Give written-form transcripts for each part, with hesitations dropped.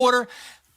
quarter.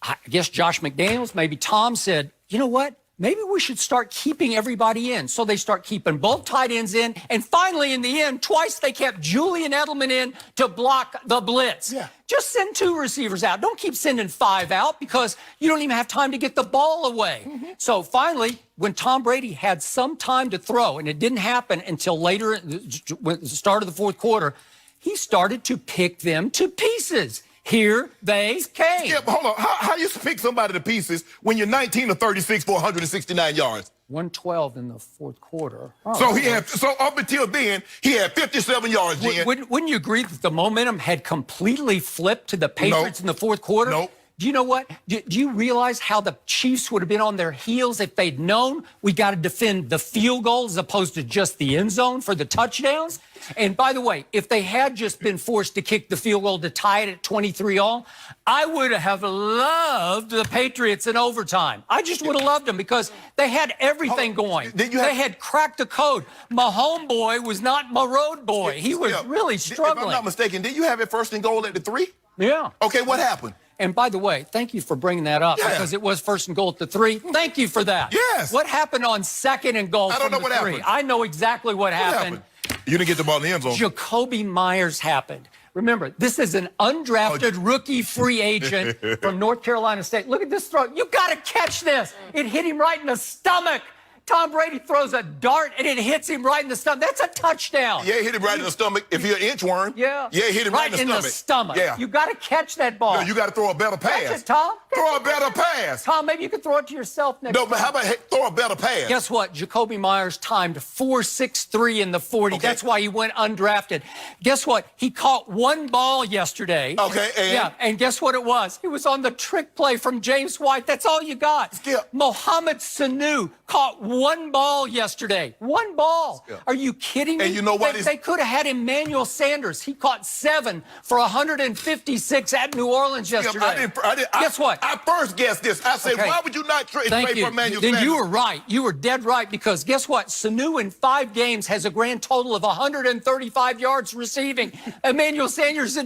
I guess Josh McDaniels, maybe Tom said, you know what? Maybe we should start keeping everybody in. So they start keeping both tight ends in. And finally, in the end, twice they kept Julian Edelman in to block the blitz. Yeah. Just send 2 receivers out. Don't keep sending 5 out because you don't even have time to get the ball away. So finally, when Tom Brady had some time to throw, and it didn't happen until later, the start of the fourth quarter, he started to pick them to pieces. Here they came. Skip, hold on. How you pick somebody to pieces when you're 19 to 36 for 169 yards? 112 in the fourth quarter. Oh, so up until then, he had 57 yards, Jen. Wouldn't you agree that the momentum had completely flipped to the Patriots in the fourth quarter? Nope. Do you know what? Do you realize how the Chiefs would have been on their heels if they'd known we got to defend the field goal as opposed to just the end zone for the touchdowns? And by the way, if they had just been forced to kick the field goal to tie it at 23-all, I would have loved the Patriots in overtime. I just would have loved them because they had everything going. They had cracked the code. My homeboy was not my road boy. He was really struggling. If I'm not mistaken, did you have it first and goal at the 3? Yeah. Okay, what happened? And by the way, thank you for bringing that up because it was first and goal at the 3. Thank you for that. Yes. What happened on second and goal I don't know from the what 3? happened. I know exactly what happened. You didn't get the ball in the end zone. Jacoby Myers happened. Remember, this is an undrafted rookie free agent from North Carolina State. Look at this throw. You got to catch this. It hit him right in the stomach. Tom Brady throws a dart, and it hits him right in the stomach. That's a touchdown. Yeah, it hit him right in the stomach. If you're an inchworm, yeah, it hit him right in the stomach. Yeah. You got to catch that ball. No, you got to throw a better pass. Catch it, Tom. Throw a better pass. Tom, maybe you can throw it to yourself next time. No, but how about throw a better pass? Guess what? Jacoby Myers timed 4.63 in the 40. Okay. That's why he went undrafted. Guess what? He caught 1 ball yesterday. Okay, and? Yeah, and guess what it was? It was on the trick play from James White. That's all you got. Skip. Mohamed Sanu caught 1 ball yesterday. 1 ball. Skip. Are you kidding me? And you know what? They could have had Emmanuel Sanders. He caught 7 for 156 at New Orleans yesterday. Guess what? I first guessed this. I said, why would you not trade for Emmanuel Sanders? Then you were right. You were dead right because guess what? Sanu in 5 games has a grand total of 135 yards receiving. Emmanuel Sanders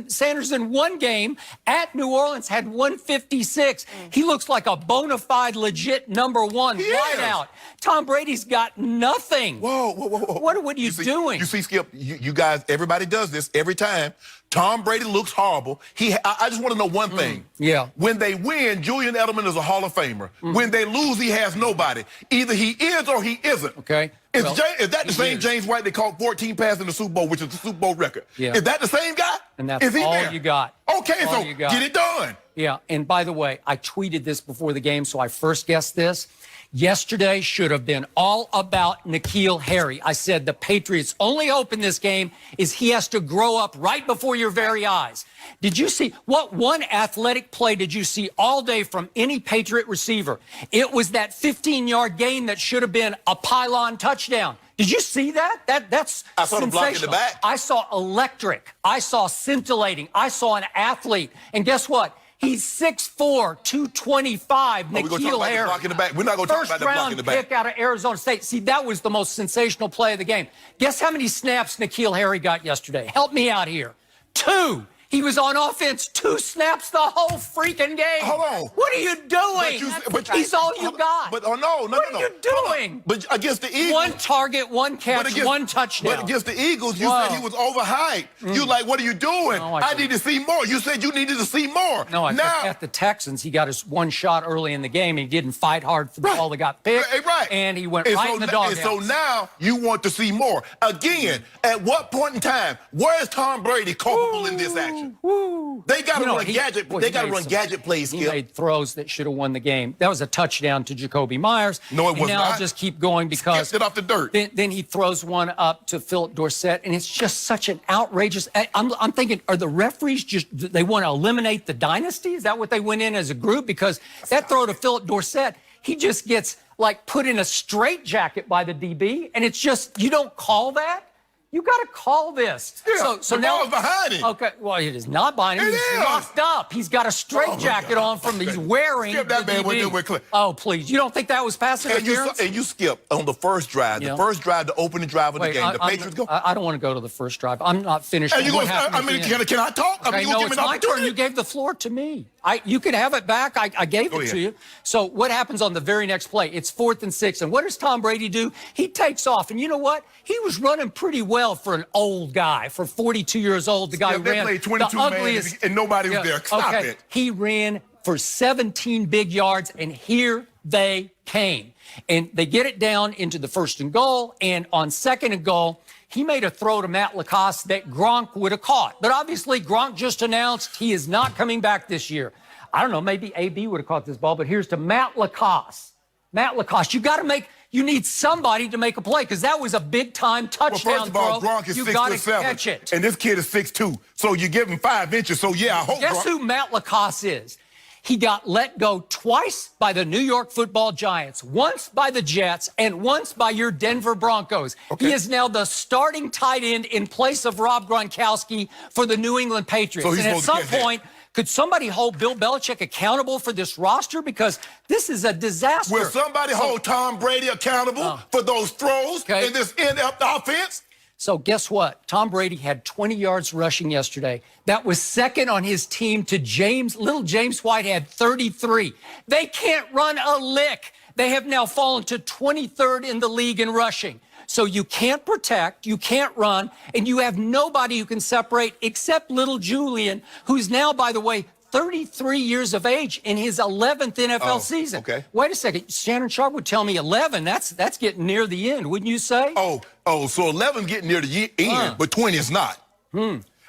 in 1 game at New Orleans had 156. He looks like a bona fide, legit number 1 right out. Tom Brady's got nothing. Whoa. What are you doing? You see, Skip, you guys, everybody does this every time. Tom Brady looks horrible. I just want to know one thing. Yeah. When they win, Julian Edelman is a Hall of Famer. When they lose, he has nobody. Either he is or he isn't. Okay. Is that the same James White that caught 14 passes in the Super Bowl, which is the Super Bowl record? Yeah. Is that the same guy? And that's all you got. Okay, so get it done. Yeah, and by the way, I tweeted this before the game, so I first guessed this. Yesterday should have been all about N'Keal Harry. I said the Patriots' only hope in this game is he has to grow up right before your very eyes. Did you see what one athletic play did you see all day from any Patriot receiver? It was that 15-yard gain that should have been a pylon touchdown. Did you see that? That's I saw the block in the back. I saw electric. I saw scintillating. I saw an athlete. And guess what? He's 6'4", 225, N'Keal Harry. We're not going to talk about the block in the back. First-round pick out of Arizona State. See, that was the most sensational play of the game. Guess how many snaps N'Keal Harry got yesterday? Help me out here. 2. He was on offense 2 snaps the whole freaking game. Hold on. What are you doing? He's all you got. But no. What are you doing? But against the Eagles. 1 target, 1 catch, 1 touchdown. But against the Eagles, you said he was overhyped. You like, what are you doing? No, I need to see more. You said you needed to see more. No, at the Texans, he got his 1 shot early in the game. He didn't fight hard for the ball that got picked. And he went right in the doghouse. And so now you want to see more. Again, at what point in time, where is Tom Brady culpable in this action? They got to run gadget. They got to run gadget plays. He made throws that should have won the game. That was a touchdown to Jacoby Myers. No, it was not. I'll just keep going because get off the dirt. Then he throws one up to Philip Dorsett, and it's just such an outrageous. I'm thinking, are the referees they want to eliminate the dynasty? Is that what they went in as a group? Because that throw to Philip Dorsett, he just gets like put in a straitjacket by the DB, and it's just you don't call that. You got to call this. Yeah, so the now ball's behind him. Okay, well, it is not behind him. He's locked up. He's got a straitjacket on from he's wearing. Skip that man with clear. Oh, please. You don't think that was pass interference? And you skip on the first drive. The first drive, the opening drive of the game. The Patriots go. I don't want to go to the first drive. I'm not finished. Can I talk? Okay, no, it's my turn. You gave the floor to me. You can have it back. I gave it to you. So what happens on the very next play? It's 4th and 6. And what does Tom Brady do? He takes off. And you know what? He was running pretty well for an old guy, for 42 years old. The guy who ran played 22 the ugliest. and nobody was there. Stop it. He ran for 17 big yards, and here they came. And they get it down into the 1st and goal. And on 2nd and goal, he made a throw to Matt Lacoste that Gronk would have caught. But obviously, Gronk just announced he is not coming back this year. I don't know, maybe AB would have caught this ball, but here's to Matt Lacoste. Matt Lacoste, you need somebody to make a play, because that was a big-time touchdown first of all, throw. Gronk is You 6'7", gotta catch it. and this kid is 6'2", so you give him 5 inches. So yeah, I hope. Guess who Matt Lacoste is? He got let go twice by the New York Football Giants, once by the Jets, and once by your Denver Broncos. Okay. He is now the starting tight end in place of Rob Gronkowski for the New England Patriots. So he's and at supposed to some get point, could somebody hold Bill Belichick accountable for this roster? Because this is a disaster. Will somebody hold Tom Brady accountable for those throws in this inept offense? So guess what? Tom Brady had 20 yards rushing yesterday. That was second on his team to little James White had 33. They can't run a lick. They have now fallen to 23rd in the league in rushing. So you can't protect, you can't run, and you have nobody who can separate except little Julian, who's now, by the way, 33 years of age in his 11th NFL season. Okay. Wait a second. Shannon Sharp would tell me 11. That's getting near the end, wouldn't you say? So 11 getting near the end, but 20 is not.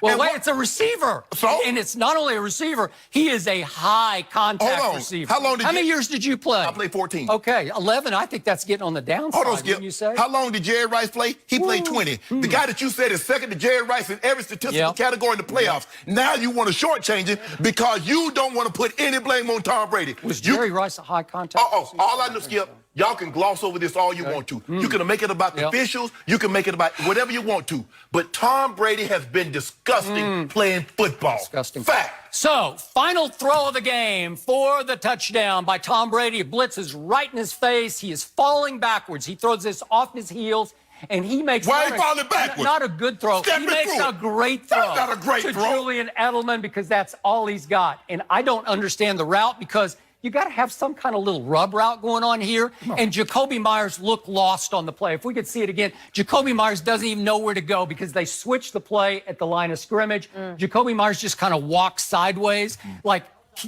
Well, wait, it's a receiver. So? And it's not only a receiver, he is a high contact receiver. How many years did you play? I played 14. Okay, 11, I think that's getting on the downside, wouldn't you say? How long did Jerry Rice play? He played 20. The guy that you said is second to Jerry Rice in every statistical category in the playoffs. Now you want to shortchange it because you don't want to put any blame on Tom Brady. Was Jerry Rice a high contact receiver? All I know, Skip, y'all can gloss over this all you want to. You can make it about the officials. You can make it about whatever you want to. But Tom Brady has been disgusting playing football. Disgusting. Fact. So, final throw of the game for the touchdown by Tom Brady. Blitz is right in his face. He is falling backwards. He throws this off his heels, and he makes falling backwards? Not a good throw. He makes a great throw. That's not a great to throw. Julian Edelman, because that's all he's got. And I don't understand the route, because you got to have some kind of little rub route going on here. And Jacoby Myers looked lost on the play. If we could see it again, Jacoby Myers doesn't even know where to go because they switched the play at the line of scrimmage. Jacoby Myers just kind of walks sideways. Like,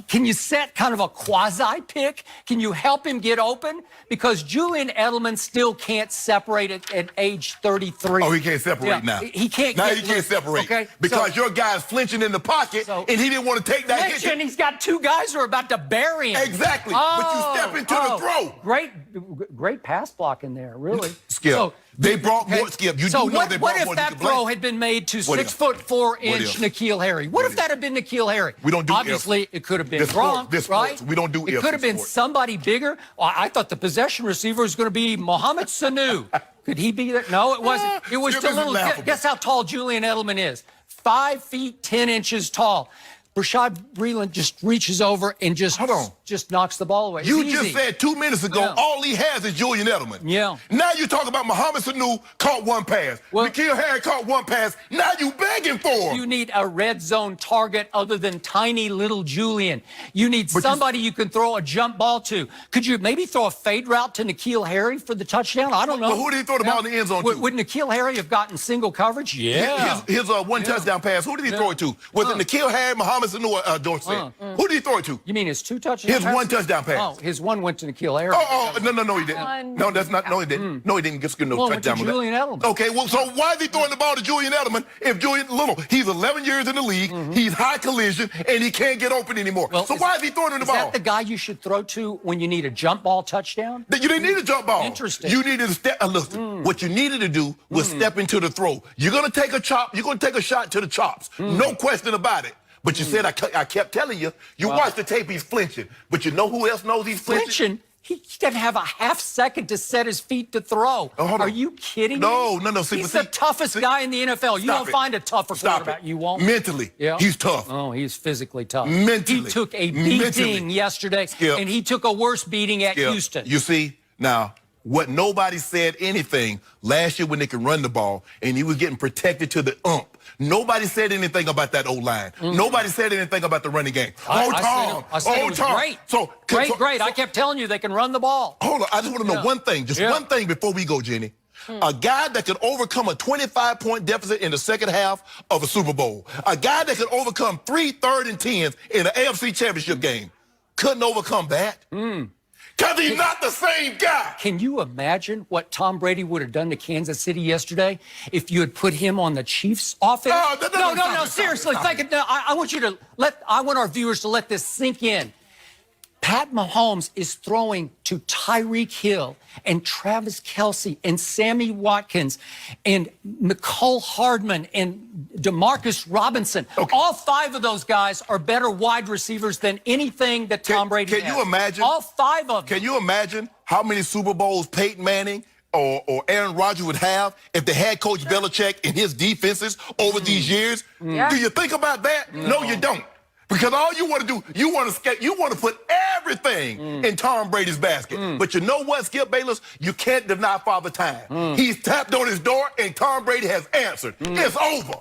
can you set kind of a quasi pick? Can you help him get open? Because Julian Edelman still can't separate it at age 33. Oh, he can't separate now. He can't. Now he can't separate. Okay, because your guy's flinching in the pocket, and he didn't want to take that hit. And he's got two guys who are about to bury him. Exactly. But you step into the throw. Great pass block in there, really. Skip. They brought more. Skip. What if that throw had been made to 6'4" N'Keal Harry? What if that had been N'Keal Harry? We don't do Obviously, it could have been Gronk, right? We don't do It could have been somebody bigger. I thought the possession receiver was going to be Mohamed Sanu. Could he be there? No, it wasn't. It was too little. Guess how tall Julian Edelman is? 5 feet 10 inches tall. Rashad Breeland just reaches over and just knocks the ball away. You just said 2 minutes ago, all he has is Julian Edelman. Yeah. Now you talk about Mohamed Sanu caught one pass. N'Keal Harry caught one pass. Now you begging for him. You need a red zone target other than tiny little Julian. You need somebody you can throw a jump ball to. Could you maybe throw a fade route to N'Keal Harry for the touchdown? I don't know. But who did he throw the ball in the end zone to? Would N'Keal Harry have gotten single coverage? Yeah. His one touchdown pass, who did he throw it to? Was it N'Keal Harry, Mohamed Sanu, or Dorsett? Who did he throw it to? You mean his two touchdowns? His one touchdown pass. Oh, his one went to N'Keal Harry. No, he didn't. No, that's not. No, he didn't. No, he didn't get no touchdown. Went to Julian Edelman. Okay, well, so why is he throwing the ball to Julian Edelman if Julian he's 11 years in the league, he's high collision, and he can't get open anymore. So why is he throwing the ball? Is that the guy you should throw to when you need a jump ball touchdown? You didn't need a jump ball. Interesting. You needed to step. Listen, what you needed to do was step into the throw. You're gonna take a chop. You're gonna take a shot to the chops. No question about it. But you said I kept telling you. You watch the tape. He's flinching. But you know who else knows he's flinching? He doesn't have a half second to set his feet to throw. Are you kidding me? No. He's the toughest guy in the NFL. You don't find a tougher quarterback. You won't. Mentally, he's tough. Oh, he's physically tough. Mentally. He took a beating yesterday, and he took a worse beating at Houston. You see, now, what nobody said anything last year when they could run the ball and he was getting protected to the ump. Nobody said anything about that O-line. Nobody said anything about the running game. I said it was great. So, great. I kept telling you they can run the ball. Hold on. I just want to know one thing. Just one thing before we go, Jenny. A guy that could overcome a 25-point deficit in the second half of a Super Bowl. A guy that could overcome 3 3rd and 10s in an AFC Championship game. Couldn't overcome that. Because he's not the same guy. Can you imagine what Tom Brady would have done to Kansas City yesterday if you had put him on the Chiefs offense? No, seriously, think it. I want you to I want our viewers to let this sink in. Pat Mahomes is throwing to Tyreek Hill and Travis Kelce and Sammy Watkins and Mecole Hardman and Demarcus Robinson. Okay. All 5 of those guys are better wide receivers than anything that Tom Brady has. Can you imagine? All 5 of them. Can you imagine how many Super Bowls Peyton Manning or Aaron Rodgers would have if they had Coach Belichick and his defenses over these years? Do you think about that? No, you don't. Because all you want to do, you want to put everything in Tom Brady's basket. But you know what, Skip Bayless? You can't deny Father Time. He's tapped on his door, and Tom Brady has answered. It's over.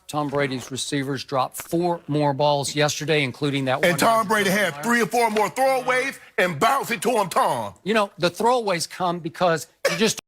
Tom Brady's receivers dropped 4 more balls yesterday, including that one. And Tom Brady had 3 or 4 more throwaways and bounced it to him, Tom. You know, the throwaways come because you just